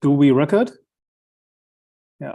Do we record? Yeah.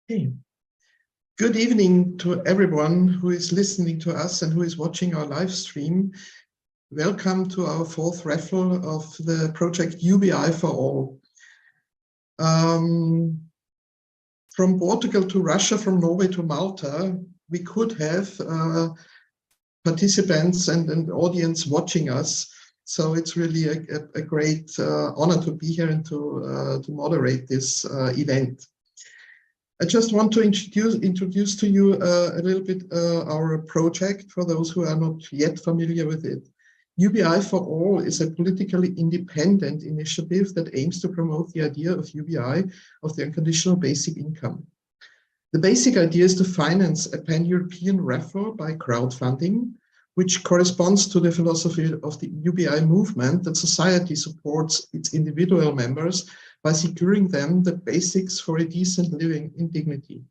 Hey, good evening to everyone who is listening to us and who is watching our live stream. Welcome to our fourth raffle of the project UBI4ALL. From Portugal to Russia, from Norway to Malta, we could have participants and audience watching us. So it's really a great honor to be here and to moderate this event. I just want to introduce to you a little bit our project for those who are not yet familiar with it. UBI4ALL is a politically independent initiative that aims to promote the idea of UBI, of the unconditional basic income. The basic idea is to finance a pan-European raffle by crowdfunding, which corresponds to the philosophy of the UBI movement that society supports its individual members by securing them the basics for a decent living in dignity.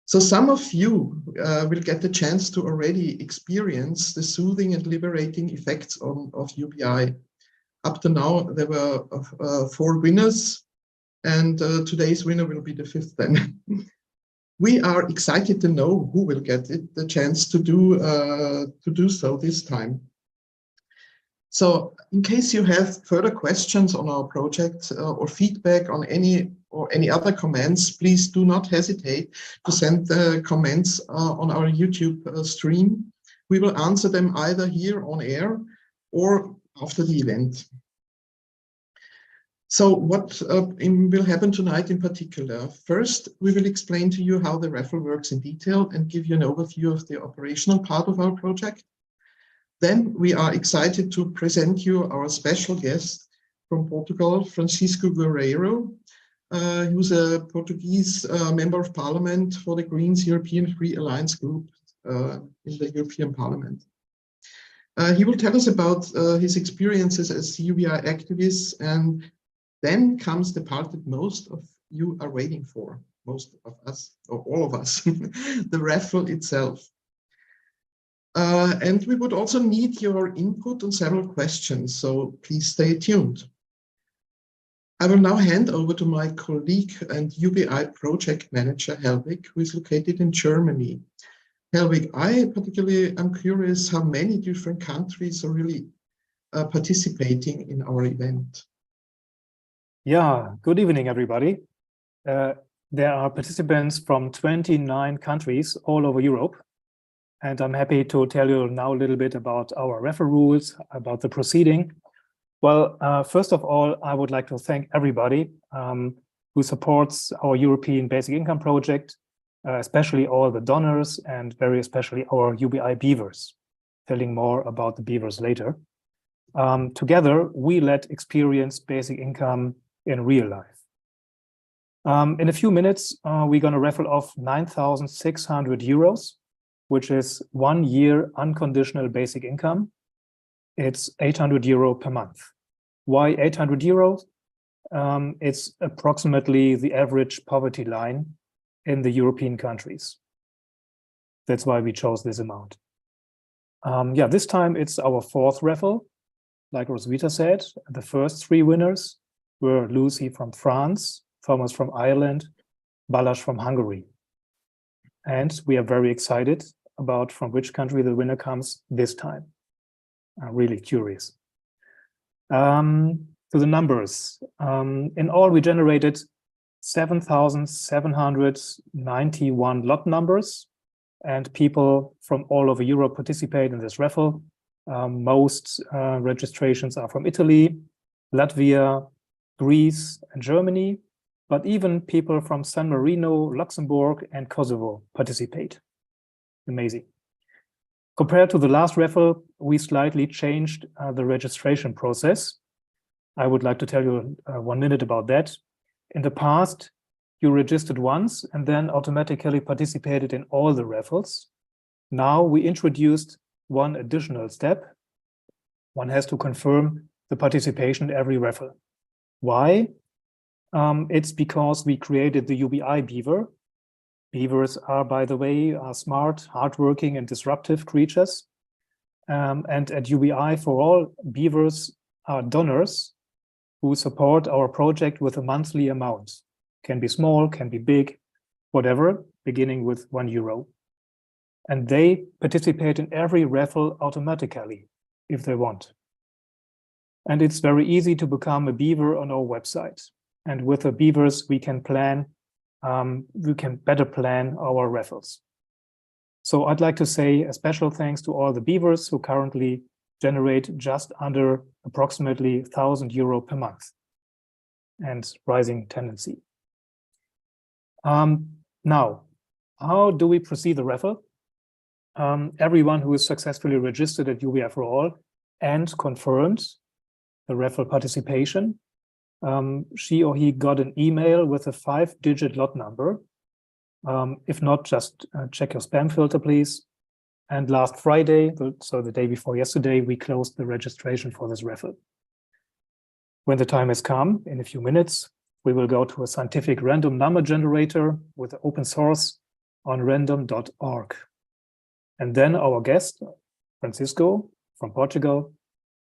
So some of you will get the chance to already experience the soothing and liberating effects of UBI. Up to now, there were 4 winners, and today's winner will be the 5th then. We are excited to know who will get the chance to do so this time. So in case you have further questions on our project or feedback on any other comments, please do not hesitate to send the comments on our YouTube stream. We will answer them either here on air or after the event. So what will happen tonight in particular? First, we will explain to you how the raffle works in detail and give you an overview of the operational part of our project. Then we are excited to present you our special guest from Portugal, Francisco Guerreiro, who's a Portuguese member of parliament for the Greens European Free Alliance group in the European Parliament. He will tell us about his experiences as UBI activist, and then comes the part that most of you are waiting for, most of us, or all of us, the raffle itself. And we would also need your input on several questions, so please stay tuned. I will now hand over to my colleague and UBI project manager, Helwig, who is located in Germany. Helwig, I particularly am curious how many different countries are really participating in our event. Yeah, good evening, everybody. There are participants from 29 countries all over Europe. And I'm happy to tell you now a little bit about our raffle rules, about the proceeding. Well, first of all, I would like to thank everybody who supports our European Basic Income project, especially all the donors and very especially our UBI beavers, telling more about the beavers later. Together, we let experience basic income in real life. In a few minutes, we're going to raffle off 9,600 euros, which is 1 year unconditional basic income. It's 800 euro per month. Why 800 euros? It's approximately the average poverty line in the European countries. That's why we chose this amount. Yeah, this time it's our 4th raffle. Like Roswitha said, the first 3 winners were Lucy from France, Thomas from Ireland, Balázs from Hungary. And we are very excited about from which country the winner comes this time. I'm really curious. To the numbers. In all, we generated 7,791 lot numbers, and people from all over Europe participate in this raffle. Most registrations are from Italy, Latvia, Greece, and Germany. but even people from San Marino, Luxembourg, and Kosovo participate. Amazing. Compared to the last raffle, we slightly changed the registration process. I would like to tell you 1 minute about that. In the past, you registered once and then automatically participated in all the raffles. Now we introduced one additional step. One has to confirm the participation in every raffle. Why? It's because we created the UBI beaver. Beavers are, by the way, smart, hardworking, and disruptive creatures. And at UBI4ALL, beavers are donors who support our project with a monthly amount. Can be small, can be big, whatever, beginning with €1. And they participate in every raffle automatically, if they want. And it's very easy to become a beaver on our website. And with the beavers, we can better plan our raffles. So I'd like to say a special thanks to all the beavers who currently generate just under approximately €1,000 per month and rising tendency. Now, how do we proceed the raffle? Everyone who is successfully registered at UBI4ALL and confirmed the raffle participation, she or he got an email with a 5-digit lot number. If not, just check your spam filter, please. And last Friday, so the day before yesterday, we closed the registration for this raffle. When the time has come, in a few minutes, we will go to a scientific random number generator with open source on random.org. And then our guest, Francisco from Portugal,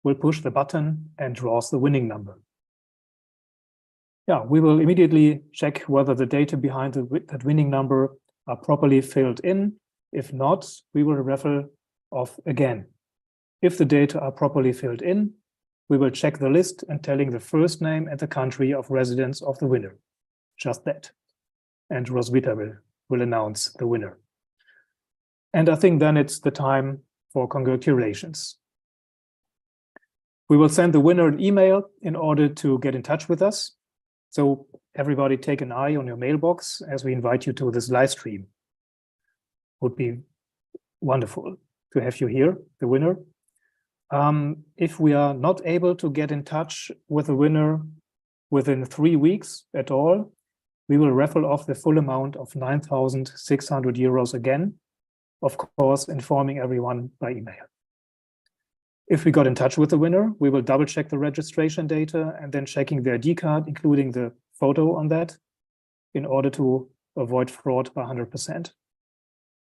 will push the button and draws the winning number. Yeah, we will immediately check whether the data behind that winning number are properly filled in. If not, we will raffle off again. If the data are properly filled in, we will check the list and telling the first name and the country of residence of the winner. Just that. And Roswitha will announce the winner. And I think then it's the time for congratulations. We will send the winner an email in order to get in touch with us. So everybody take an eye on your mailbox as we invite you to this live stream. Would be wonderful to have you here, the winner. If we are not able to get in touch with the winner within 3 weeks at all, we will raffle off the full amount of €9,600 again, of course, informing everyone by email. If we got in touch with the winner, we will double check the registration data and then checking the ID card, including the photo on that, in order to avoid fraud by 100%.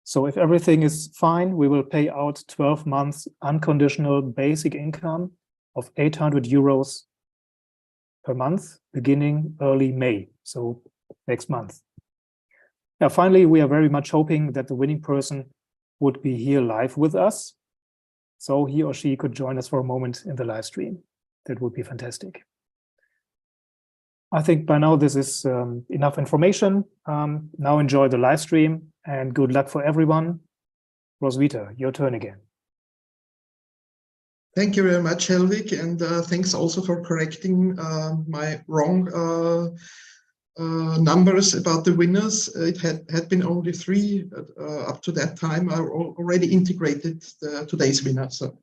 So if everything is fine, we will pay out 12 months unconditional basic income of €800 per month, beginning early May, so next month. Now, finally, we are very much hoping that the winning person would be here live with us, so he or she could join us for a moment in the live stream. That would be fantastic. I think by now this is enough information. Now enjoy the live stream and good luck for everyone. Roswitha, your turn again. Thank you very much, Helvig, and thanks also for correcting my wrong numbers about the winners. It had been only 3 up to that time. I already integrated today's winner, so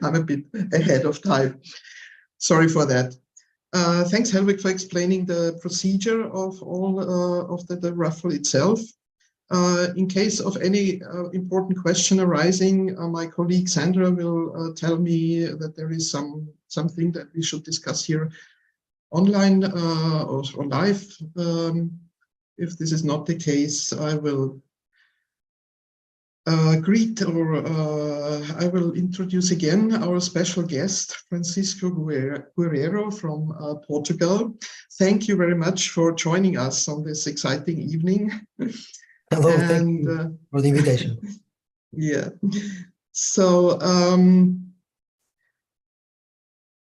I'm a bit ahead of time. Sorry for that. Thanks, Helvig, for explaining the procedure of all of the raffle itself. In case of any important question arising, my colleague Sandra will tell me that there is something that we should discuss here online or live. If this is not the case, I will greet or I will introduce again our special guest, Francisco Guerreiro from Portugal. Thank you very much for joining us on this exciting evening. Hello, thank you for the invitation. Yeah, so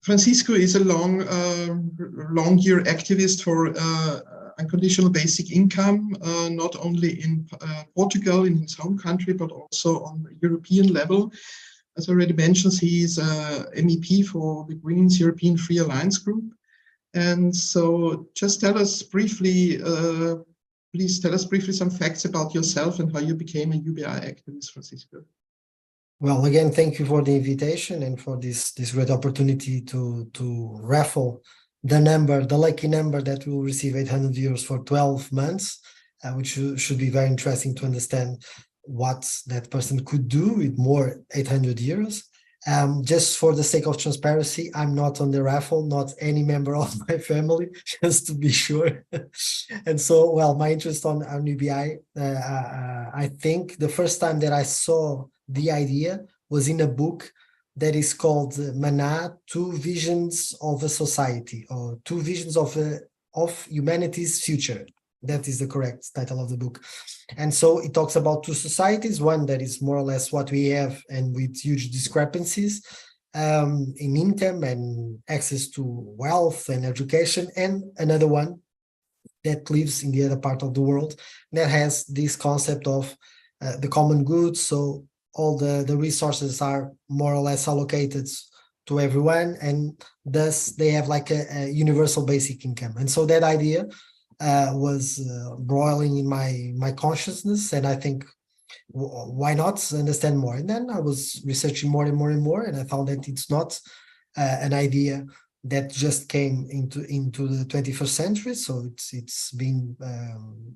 Francisco is a long-year activist for unconditional basic income, not only in Portugal, in his home country, but also on the European level. As already mentioned, he is MEP for the Greens European Free Alliance Group. And so just tell us briefly, please tell us briefly some facts about yourself and how you became a UBI activist, Francisco. Well, again, thank you for the invitation and for this great opportunity to raffle the lucky number that will receive 800 euros for 12 months, which should be very interesting to understand what that person could do with more 800 euros. Just for the sake of transparency, I'm not on the raffle, not any member of my family, just to be sure. And so, well, my interest on UBI, I think the first time that I saw the idea was in a book that is called Mana, Two Visions of a Society, or Two Visions of Humanity's Future. That is the correct title of the book. And so it talks about two societies, one that is more or less what we have and with huge discrepancies in income and access to wealth and education, and another one that lives in the other part of the world that has this concept of the common good. So all the resources are more or less allocated to everyone, and thus they have like a universal basic income. And so that idea was broiling in my consciousness, and I think, why not understand more? And then I was researching more and more and more, and I found that it's not an idea that just came into the 21st century. So it's been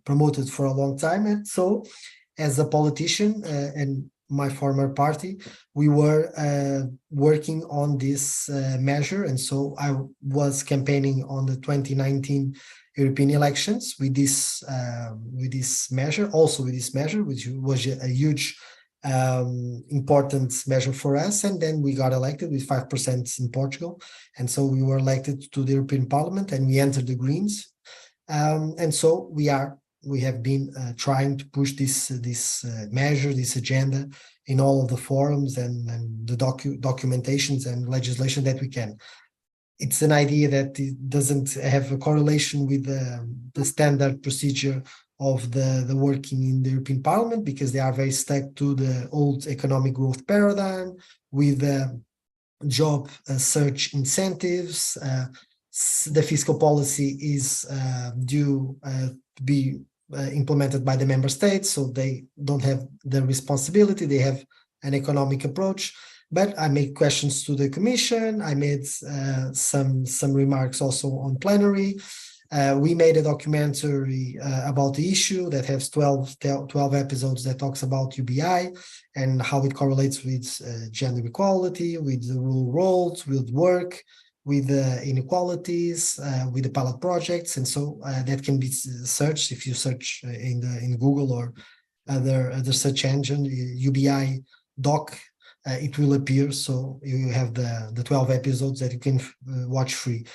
promoted for a long time. And so, as a politician and my former party, we were working on this measure, and so I was campaigning on the 2019 European elections with this measure, which was a huge important measure for us. And then we got elected with 5% in Portugal, and so we were elected to the European Parliament, and we entered the Greens. And so we have been trying to push this measure, this agenda, in all of the forums and the documentations and legislation that we can. It's an idea that it doesn't have a correlation with the standard procedure of the working in the European Parliament, because they are very stuck to the old economic growth paradigm with job search incentives. The fiscal policy is due to be implemented by the member states, so they don't have the responsibility. They have an economic approach. But I made questions to the Commission. I made some remarks also on plenary. We made a documentary about the issue that has 12 episodes that talks about UBI and how it correlates with gender equality, with the rural roles, with work, with inequalities, with the pilot projects. And so that can be searched if you search in Google or other search engine, UBI doc. It will appear, so you have the 12 episodes that you can watch free.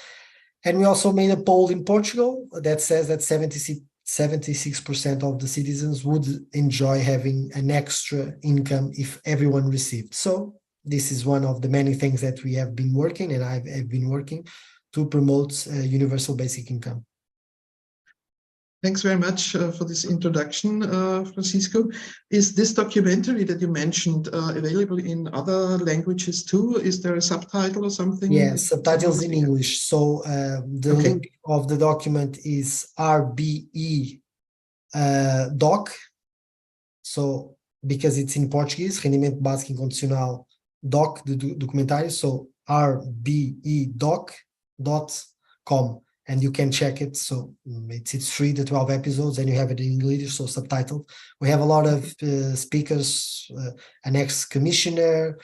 And we also made a poll in Portugal that says that 76% of the citizens would enjoy having an extra income if everyone received. So this is one of the many things that we have been working, and I've been working to promote universal basic income. Thanks very much for this introduction, Francisco. Is this documentary that you mentioned available in other languages too? Is there a subtitle or something? Yes, subtitles in English. So the link of the document is RBE doc. So because it's in Portuguese, Rendimento Básico Incondicional doc, the documentary. So rbedoc.com. And you can check it. So it's free, the 12 episodes, and you have it in English, so subtitled. We have a lot of speakers, an ex-commissioner,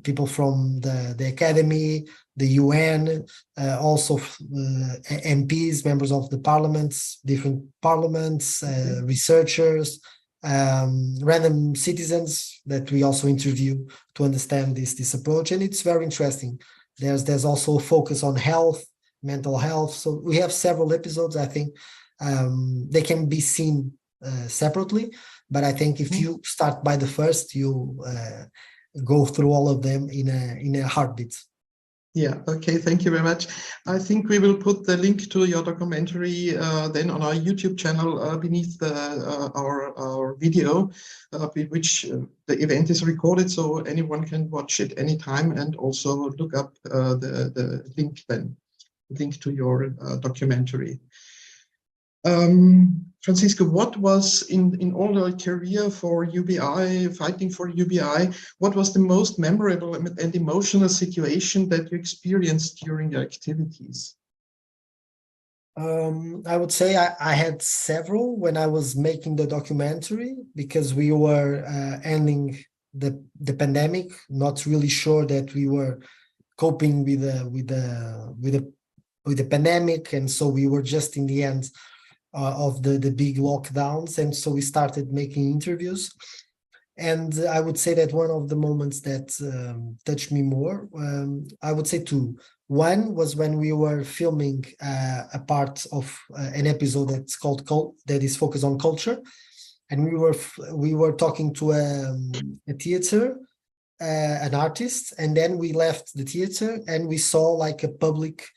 people from the academy, the UN, also MPs, members of the parliaments, different parliaments, researchers, random citizens that we also interview to understand this approach. And it's very interesting. There's also a focus on health, mental health. So we have several episodes. I think they can be seen separately, but I think if you start by the first, you go through all of them in a heartbeat. Yeah, okay, thank you very much. I think we will put the link to your documentary then on our YouTube channel beneath our video, which the event is recorded, so anyone can watch it anytime and also look up the link then. link to your documentary. Francisco, what was in all your career for UBI, fighting for UBI, what was the most memorable and emotional situation that you experienced during your activities? I would say I had several when I was making the documentary, because we were ending the pandemic, not really sure that we were coping with the pandemic, and so we were just in the end of the big lockdowns, and so we started making interviews. And I would say that one of the moments that touched me more, I would say two. One was when we were filming a part of an episode that's called that is focused on culture, and we were talking to a theater, an artist, and then we left the theater and we saw like a public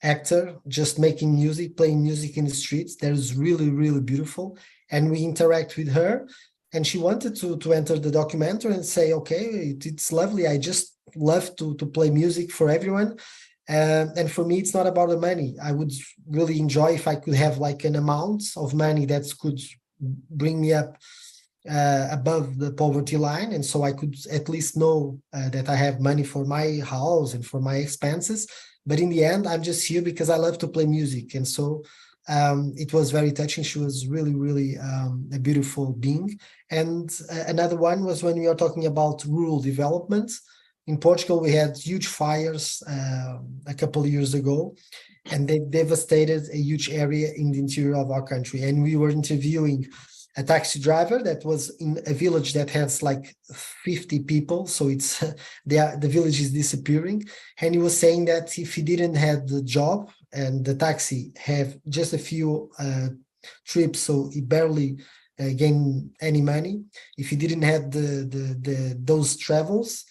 actor just making music, playing music in the streets. That is really, really beautiful. And we interact with her, and she wanted to enter the documentary and say, okay, it's lovely. I just love to play music for everyone. And for me, it's not about the money. I would really enjoy if I could have like an amount of money that could bring me up above the poverty line, and so I could at least know that I have money for my house and for my expenses. But in the end, I'm just here because I love to play music, and so it was very touching. She was really, really a beautiful being. And another one was when we are talking about rural development. In Portugal, we had huge fires a couple of years ago, and they devastated a huge area in the interior of our country. And we were interviewing a taxi driver that was in a village that has like 50 people. So it's the village is disappearing. And he was saying that if he didn't have the job and the taxi have just a few trips, so he barely gained any money. If he didn't have those travels,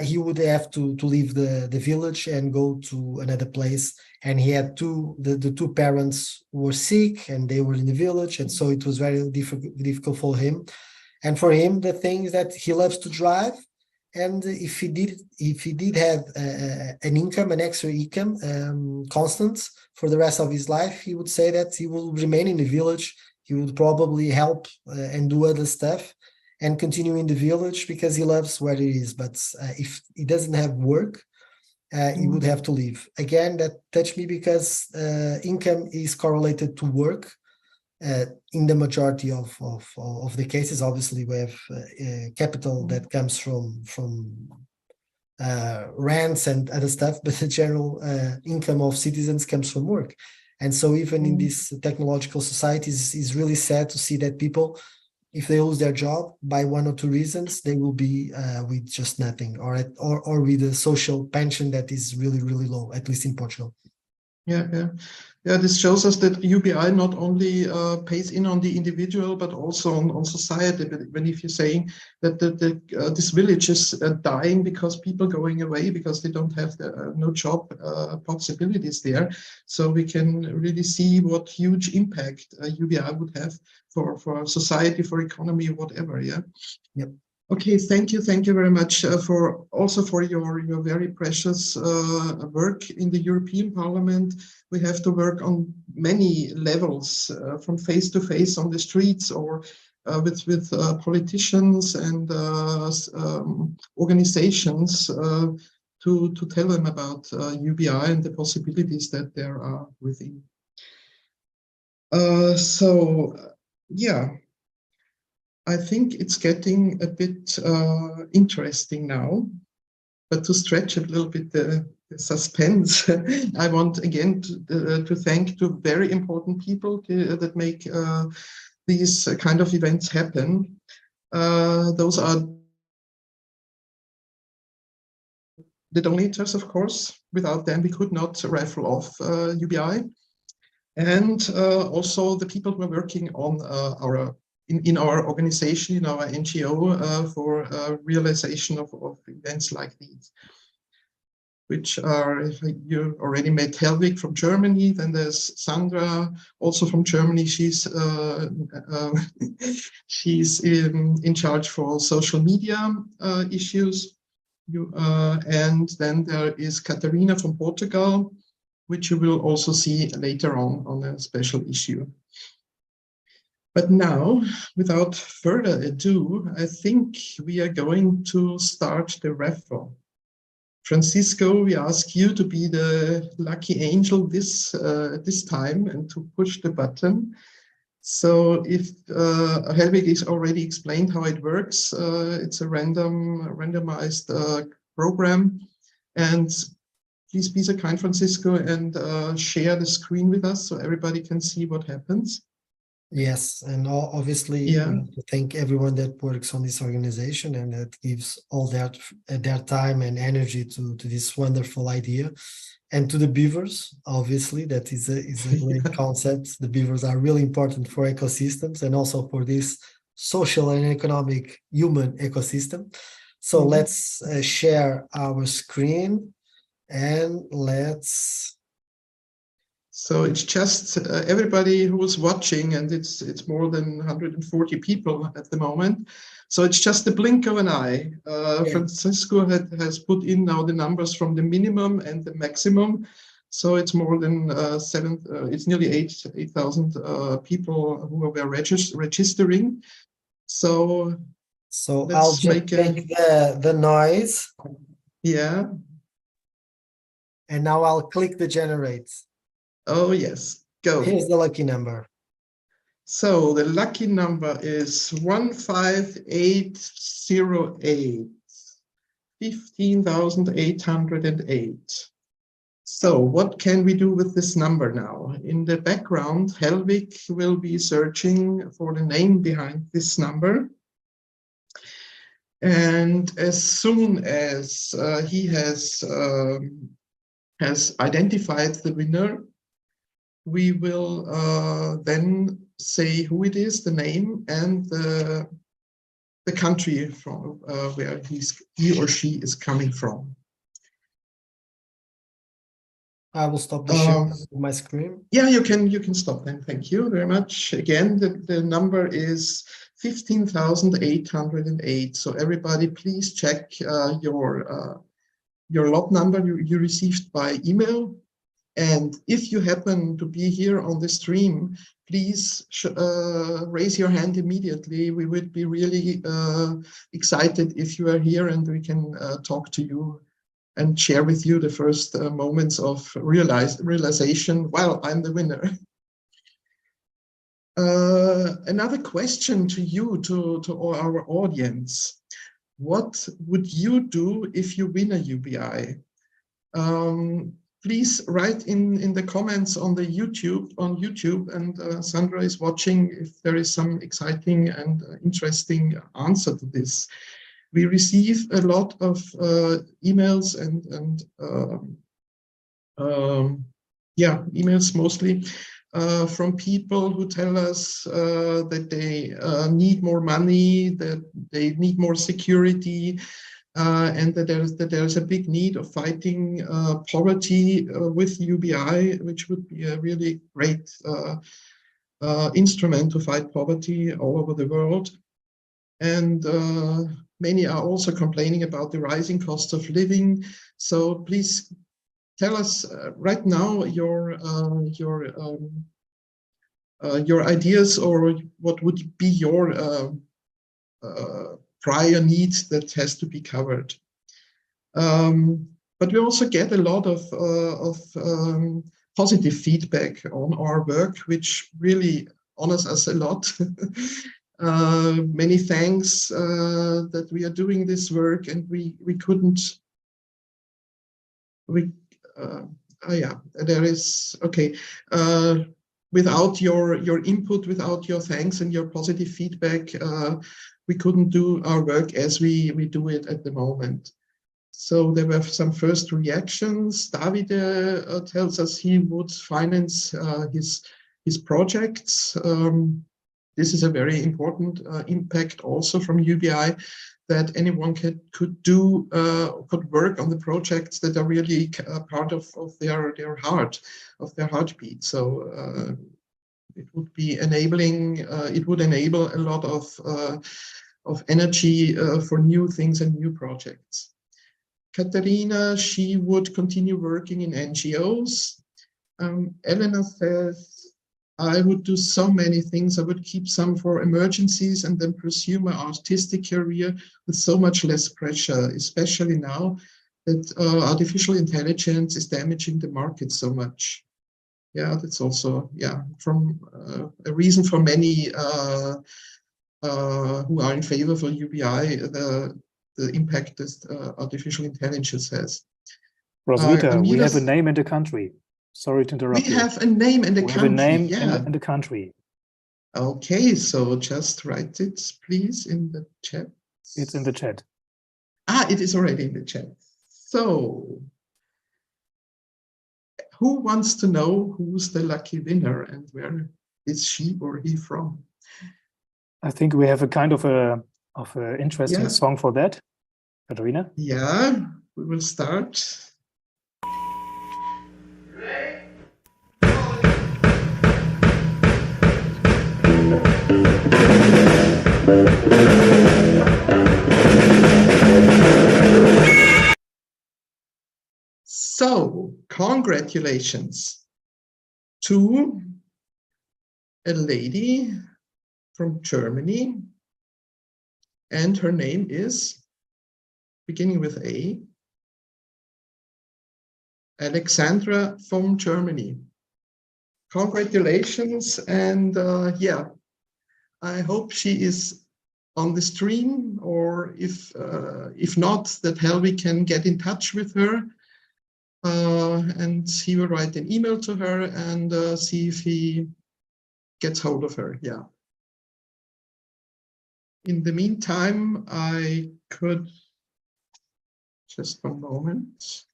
he would have to leave the village and go to another place. And he had the two parents were sick and they were in the village, and so it was very difficult for him. And for him, the thing is that he loves to drive, and if he did have an income, an extra income, constant for the rest of his life, he would say that he will remain in the village. He would probably help and do other stuff and continue in the village because he loves where he is. But if he doesn't have work, he would have to leave. Again, that touched me because income is correlated to work in the majority of the cases. Obviously, we have capital that comes from rents and other stuff, but the general income of citizens comes from work. And so even in these technological societies, it's really sad to see that people, if they lose their job by one or two reasons, they will be with just nothing, or with a social pension that is really, really low, at least in Portugal. Yeah. This shows us that UBI not only pays in on the individual, but also on society. But when if you're saying that this village is dying because people going away because they don't have no job possibilities there, so we can really see what huge impact UBI would have for society, for economy, whatever. Yeah. Yep. Okay, thank you very much for your very precious work in the European Parliament. We have to work on many levels, from face to face on the streets, or with politicians and organizations to tell them about UBI and the possibilities that there are within. Yeah. I think it's getting a bit interesting now, but to stretch a little bit the suspense, I want again to thank two very important people that make these kind of events happen. Those are the donators, of course. Without them, we could not raffle off UBI. And also the people who are working on in our organization, in our NGO, for realization of events like these, which are, you already met Helwig from Germany, then there's Sandra, also from Germany. She's in charge for social media issues. And then there is Catarina from Portugal, which you will also see later on a special issue. But now, without further ado, I think we are going to start the raffle. Francisco, we ask you to be the lucky angel this time and to push the button. So if Helvig is already explained how it works, it's a randomized program. And please be so kind, Francisco, and share the screen with us so everybody can see what happens. Yes, and obviously Yeah. we want to thank everyone that works on this organization and that gives all their time and energy to this wonderful idea. And to the beavers, obviously, that is a great concept. The beavers are really important for ecosystems and also for this social and economic human ecosystem. So let's share our screen and let's... So it's just everybody who is watching, and it's more than 140 people at the moment. So it's just the blink of an eye. Francisco has put in now the numbers from the minimum and the maximum. So it's more than it's nearly 8,000 people who are registering. So I'll just make the noise. Yeah. And now I'll click the generate. Oh, yes, go. Here's the lucky number. So the lucky number is 15808, 15,808. So what can we do with this number now? In the background, Helvig will be searching for the name behind this number. And as soon as he has identified the winner, we will then say who it is, the name, and the country from where he or she is coming from. I will stop the share of my screen. Yeah, you can stop then. Thank you very much. Again, the number is 15,808. So everybody, please check your lot number you received by email. And if you happen to be here on the stream, please raise your hand immediately. We would be really excited if you are here and we can talk to you and share with you the first moments of realization. Well, I'm the winner. Another question to you, to all our audience. What would you do if you win a UBI? Please write in the comments on YouTube, and Sandra is watching if there is some exciting and interesting answer to this. We receive a lot of emails and emails mostly from people who tell us that they need more money, that they need more security, and that there's a big need of fighting poverty with UBI, which would be a really great instrument to fight poverty all over the world. And many are also complaining about the rising cost of living. So please tell us right now your ideas, or what would be your prior needs that has to be covered. But we also get a lot of positive feedback on our work, which really honors us a lot. Many thanks that we are doing this work, and we couldn't. There is okay. Without your input, without your thanks and your positive feedback, we couldn't do our work as we do it at the moment. So there were some first reactions. David tells us he would finance his projects. This is a very important impact also from UBI, that anyone could work on the projects that are really part of their heart, of their heartbeat. So it would be enabling. It would enable a lot of energy for new things and new projects. Katerina, she would continue working in NGOs. Elena says, I would do so many things. I would keep some for emergencies and then pursue my artistic career with so much less pressure, especially now that artificial intelligence is damaging the market so much. Yeah, that's also, yeah, from a reason for many who are in favor for UBI, the impact that artificial intelligence has. Roswitha, we have a name in the country. Sorry to interrupt you. We have a name in the country. We have a name yeah. in the country. Okay, so just write it, please, in the chat. It's in the chat. Ah, it is already in the chat. So, who wants to know who's the lucky winner and where is she or he from? I think we have a kind of a interesting song for that. Katerina? Yeah, we will start. So, congratulations to a lady from Germany, and her name is, beginning with A, Alexandra from Germany. Congratulations, and yeah, I hope she is on the stream, or if not, that we can get in touch with her. And he will write an email to her and see if he gets hold of her. Yeah. In the meantime, I could just one moment.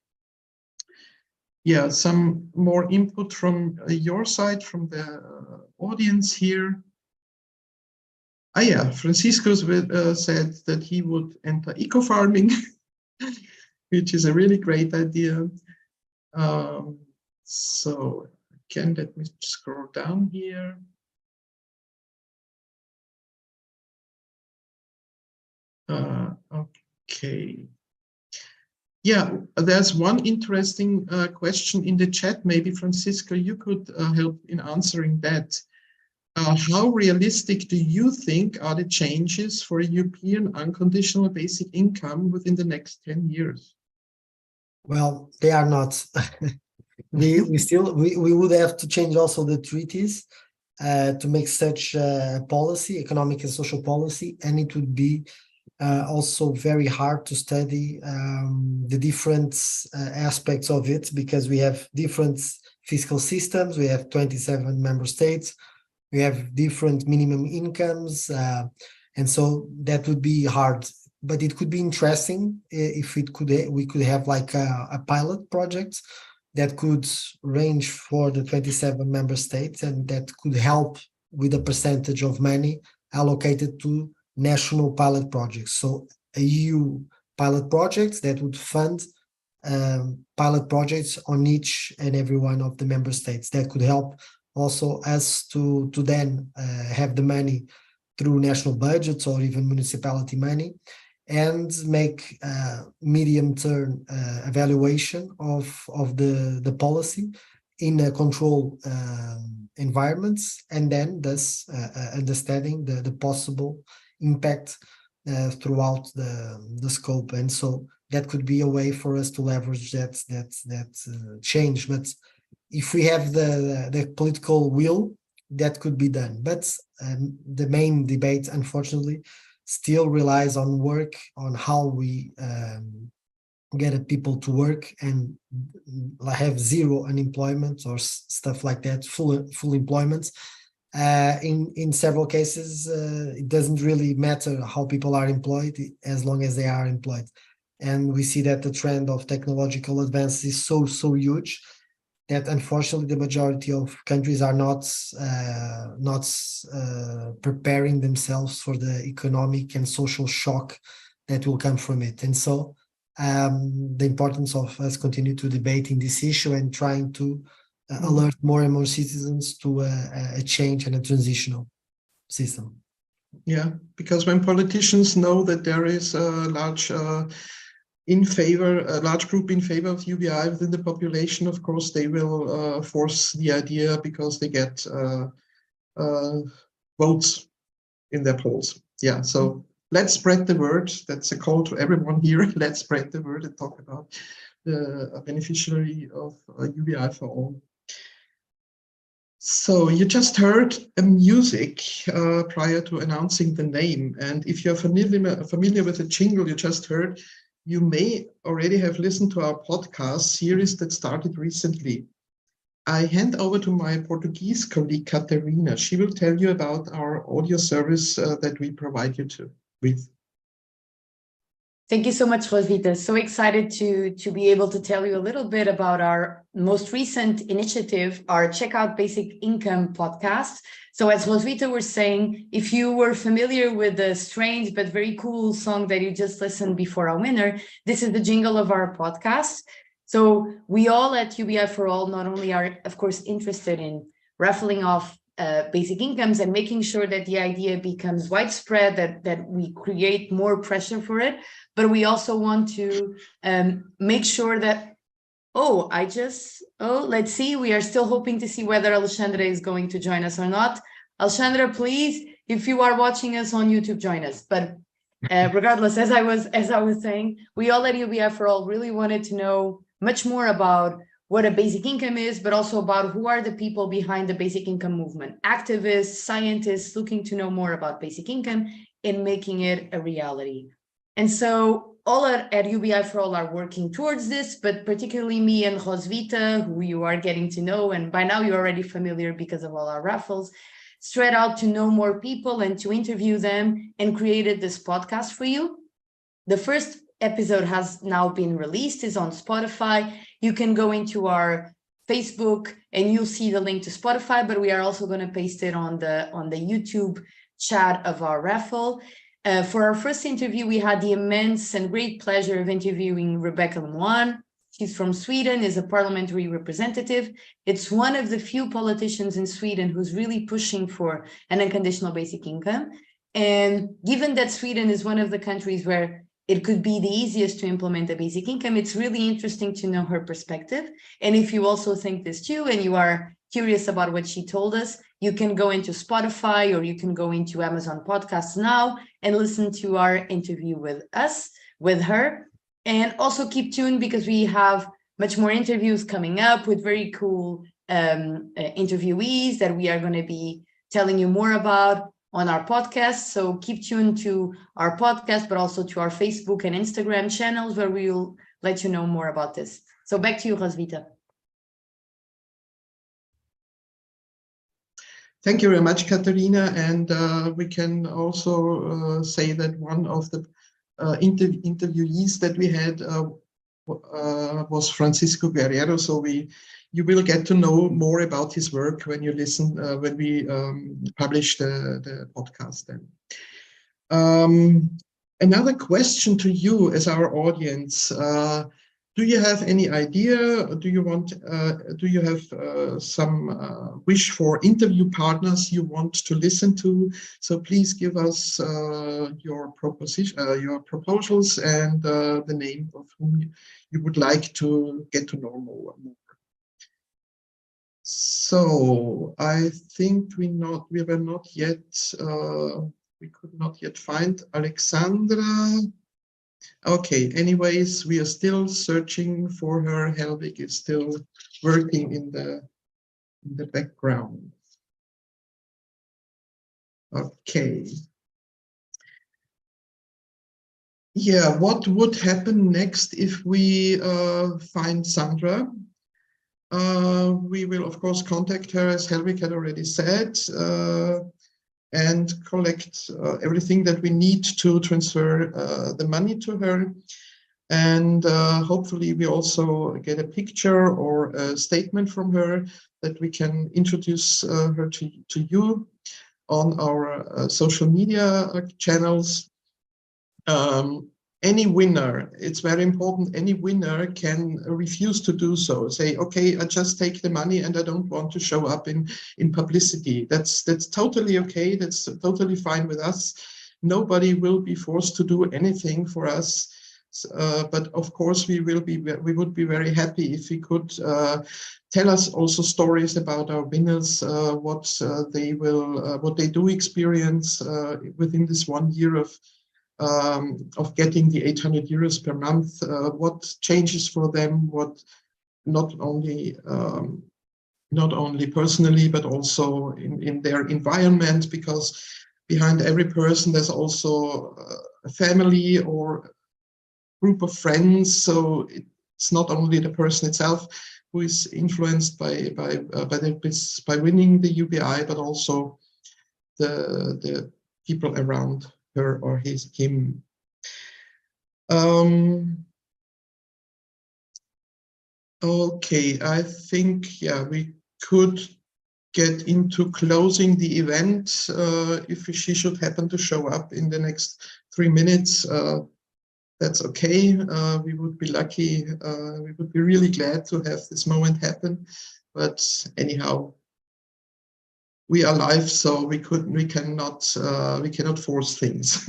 Yeah, some more input from your side, from the audience here. Ah, yeah, Francisco said that he would enter eco-farming, which is a really great idea. So again, let me scroll down here. Okay. Yeah, there's one interesting question in the chat. Maybe Francisco, you could help in answering that. How realistic do you think are the changes for a European unconditional basic income within the next 10 years? Well, they are not. we would have to change also the treaties to make such policy, economic and social policy, and it would be also very hard to study the different aspects of it, because we have different fiscal systems, we have 27 member states, we have different minimum incomes, and so that would be hard. But it could be interesting if we could have like a pilot project that could range for the 27 member states, and that could help with a percentage of money allocated to national pilot projects. So a EU pilot project that would fund pilot projects on each and every one of the member states. That could help also us to then have the money through national budgets or even municipality money, and make medium-term evaluation of the policy in a control environments, and then thus understanding the possible impact throughout the scope. And so that could be a way for us to leverage that change. But if we have the political will, that could be done. But the main debate, unfortunately, still relies on work, on how we get people to work and have zero unemployment or stuff like that, full employment. In several cases, it doesn't really matter how people are employed as long as they are employed. And we see that the trend of technological advance is so huge that unfortunately the majority of countries are not preparing themselves for the economic and social shock that will come from it. And so the importance of us continue to debate in this issue and trying to alert more and more citizens to a change and a transitional system. Yeah, because when politicians know that there is a large in favor, a large group in favor of UBI within the population, of course, they will force the idea because they get votes in their polls. Yeah, so let's spread the word. That's a call to everyone here. Let's spread the word and talk about the beneficiary of UBI4ALL. So you just heard a music prior to announcing the name. And if you're familiar with the jingle you just heard, you may already have listened to our podcast series that started recently. I hand over to my Portuguese colleague, Catarina. She will tell you about our audio service that we provide you with. Thank you so much, Roswitha. So excited to be able to tell you a little bit about our most recent initiative, our Check Out Basic Income podcast. So as Roswitha was saying, if you were familiar with the strange but very cool song that you just listened before our winner, this is the jingle of our podcast. So we all at UBI4ALL not only are, of course, interested in raffling off basic incomes and making sure that the idea becomes widespread, that we create more pressure for it, but we also want to make sure that, let's see, we are still hoping to see whether Alexandra is going to join us or not. Alexandra, please, if you are watching us on YouTube, join us. But regardless, as I was saying, we all at UBI4ALL really wanted to know much more about what a basic income is, but also about who are the people behind the basic income movement, activists, scientists looking to know more about basic income and making it a reality. And so all at UBI4ALL are working towards this, but particularly me and Roswitha, who you are getting to know, and by now you're already familiar because of all our raffles, straight out to know more people and to interview them, and created this podcast for you. The first episode has now been released, is on Spotify. You can go into our Facebook and you'll see the link to Spotify, but we are also going to paste it on the YouTube chat of our raffle. For our first interview, we had the immense and great pleasure of interviewing Rebecca Lemoine. She's from Sweden, is a parliamentary representative. It's one of the few politicians in Sweden who's really pushing for an unconditional basic income. And given that Sweden is one of the countries where it could be the easiest to implement a basic income, it's really interesting to know her perspective. And if you also think this too, and you are curious about what she told us, you can go into Spotify or you can go into Amazon Podcasts now and listen to our interview with her. And also keep tuned because we have much more interviews coming up with very cool interviewees that we are going to be telling you more about on our podcast. So keep tuned to our podcast, but also to our Facebook and Instagram channels where we will let you know more about this. So back to you, Roswitha. Thank you very much, Catarina. And we can also say that one of the interviewees that we had was Francisco Guerrero. So you will get to know more about his work when you listen, when we publish the podcast then. Another question to you as our audience. Do you have any idea? Do you have some wish for interview partners you want to listen to? So please give us your proposals and the name of whom you would like to get to know more. So I think we could not yet find Alexandra. Okay, anyways, we are still searching for her. Helvig is still working in the background. Okay. Yeah, what would happen next if we find Sandra? We will, of course, contact her, as Helvig had already said, and collect everything that we need to transfer the money to her. And hopefully we also get a picture or a statement from her that we can introduce her to you on our social media channels. Any winner, it's very important, any winner can refuse to do so. Say, okay, I just take the money and I don't want to show up in publicity. That's totally okay. That's totally fine with us. Nobody will be forced to do anything for us. But of course, we would be very happy if we could tell us also stories about our winners, what they do experience within this 1 year of getting the 800 euros per month, what changes for them, what not only personally, but also in their environment, because behind every person there's also a family or group of friends. So it's not only the person itself who is influenced by winning the UBI, but also the people around her or him. Okay, I think we could get into closing the event. If she should happen to show up in the next 3 minutes, that's okay. We would be lucky. We would be really glad to have this moment happen. But anyhow, we are live, so we cannot force things.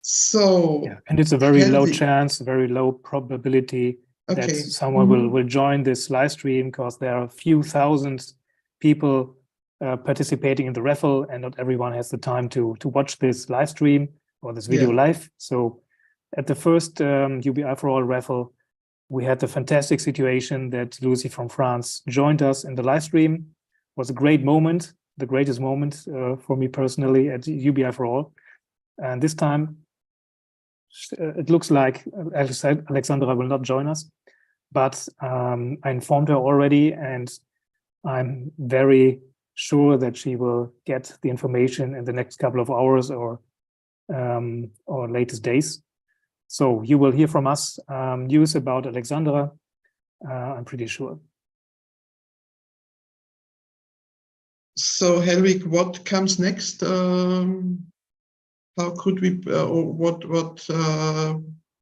So yeah, and it's a very low chance, very low probability that someone will join this live stream, because there are a few thousand people participating in the raffle, and not everyone has the time to watch this live stream or this video live. So at the first UBI4ALL raffle, we had the fantastic situation that Lucy from France joined us in the live stream. It was a great moment, the greatest moment for me personally at UBI4ALL. And this time, it looks like Alexandra will not join us, but I informed her already, and I'm very sure that she will get the information in the next couple of hours or latest days. So you will hear from us news about Alexandra, I'm pretty sure. So Helwig, what comes next? How could we, or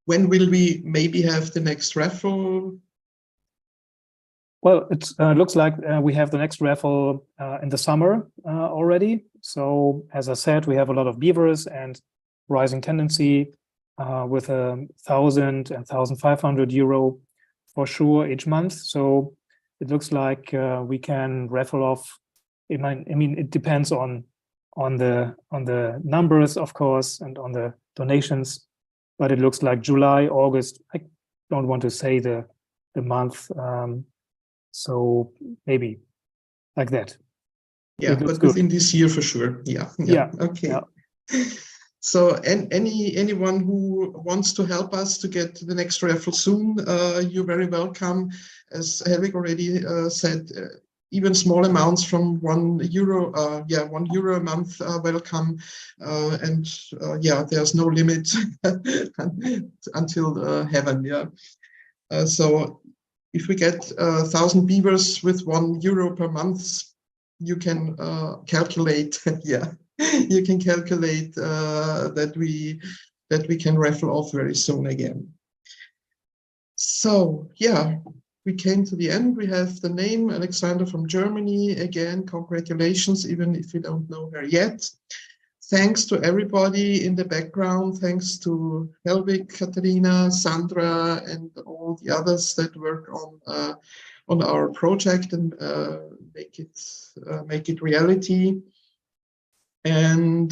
when will we maybe have the next raffle? Well, it looks like we have the next raffle in the summer already. So as I said, we have a lot of beavers and rising tendency with 1,000 and 1,500 euro for sure each month. So it looks like we can raffle off. I mean, it depends on the numbers, of course, and on the donations, but it looks like July, August. I don't want to say the month, so maybe like that. Yeah, but within this year for sure. Yeah. Okay. Yeah. So, and anyone who wants to help us to get to the next raffle soon, you're very welcome. As Helwig already said, even small amounts from €1, €1 a month are welcome. There's no limit until heaven. Yeah. So if we get 1,000 beavers with €1 per month, you can calculate. You can calculate that we can raffle off very soon again. So we came to the end. We have the name Alexandra from Germany. Again, congratulations, even if we don't know her yet. Thanks to everybody in the background. Thanks to Helwig, Katarina, Sandra, and all the others that work on our project and make it reality. And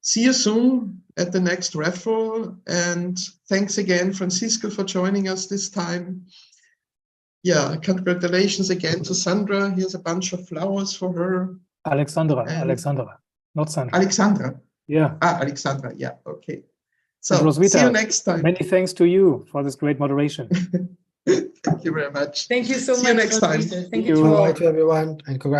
see you soon at the next raffle. And thanks again, Francisco, for joining us this time. Yeah, congratulations again to Sandra. Here's a bunch of flowers for her. Alexandra, not Sandra. Alexandra. Yeah. Alexandra. Yeah. Okay. So Roswitha, see you next time. Many thanks to you for this great moderation. Thank you very much. Thank you so much. See you next time. Thank you to all. Bye to everyone, and congratulations.